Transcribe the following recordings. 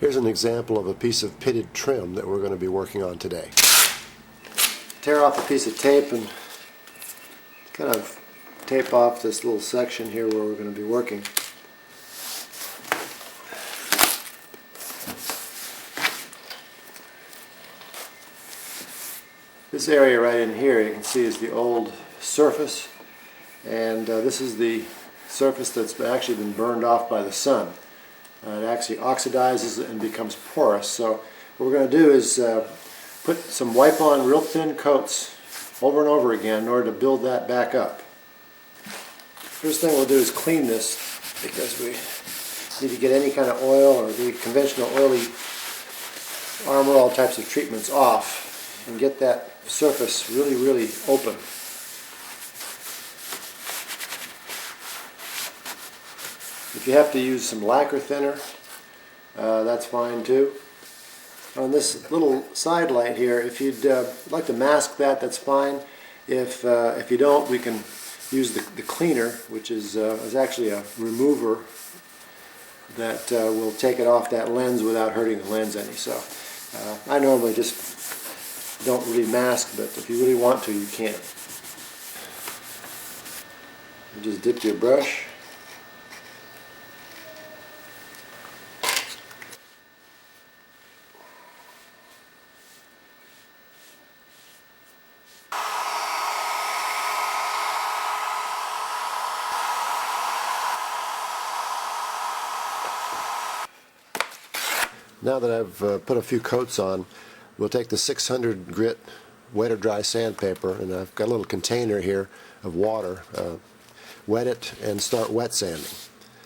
Here's an example of a piece of pitted trim that we're going to be working on today. Tear off a piece of tape and kind of tape off this little section here where we're going to be working. This area right in here you can see is the old surface, and this is the surface that's actually been burned off by the sun. It actually oxidizes and becomes porous. So what we're going to do is put some wipe-on real thin coats over and over again in order to build that back up. First thing we'll do is clean this, because we need to get any kind of oil or the conventional oily armor, all types of treatments off, and get that surface really open. If you have to use some lacquer thinner, that's fine too. On this little side light here, if you'd like to mask that, that's fine. If you don't, we can use the cleaner, which is actually a remover that will take it off that lens without hurting the lens any. So I normally just don't really mask, but if you really want to, you can. You just dip your brush. Now that I've put a few coats on, we'll take the 600 grit wet or dry sandpaper, and I've got a little container here of water, wet it and start wet sanding.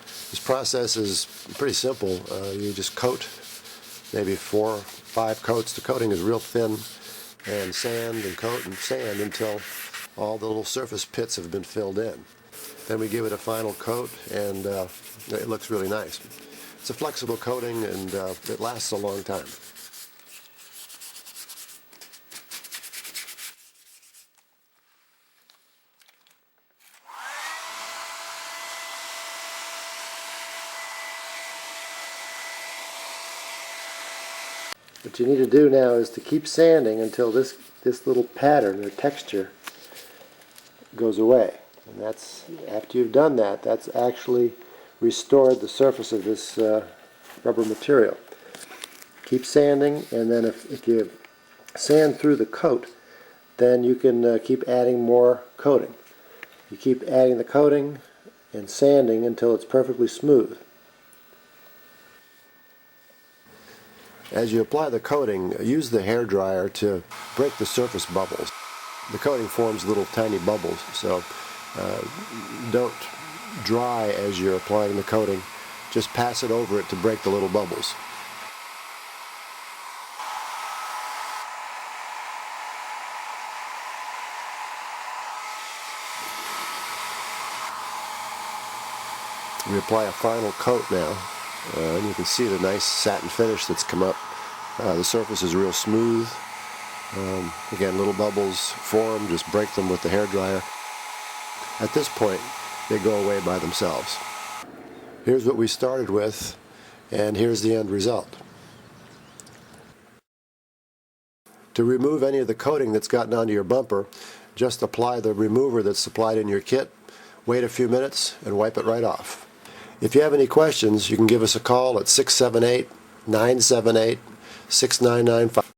This process is pretty simple. You just coat maybe 4 or 5 coats. The coating is real thin, and sand and coat and sand until all the little surface pits have been filled in. Then we give it a final coat, and it looks really nice. It's a flexible coating, and it lasts a long time. What you need to do now is to keep sanding until this little pattern or texture goes away. And that's, after you've done that, that's actually restored the surface of this rubber material. Keep sanding, and then if you sand through the coat, then you can keep adding more coating. You keep adding the coating and sanding until it's perfectly smooth. As you apply the coating, use the hair dryer to break the surface bubbles. The coating forms little tiny bubbles, so don't dry as you're applying the coating. Just pass it over it to break the little bubbles. We apply a final coat now, and you can see the nice satin finish that's come up. The surface is real smooth. Again, little bubbles form, just break them with the hair dryer. At this point, they go away by themselves. Here's what we started with, and here's the end result. To remove any of the coating that's gotten onto your bumper, just apply the remover that's supplied in your kit, wait a few minutes, and wipe it right off. If you have any questions, you can give us a call at 678-978-6995.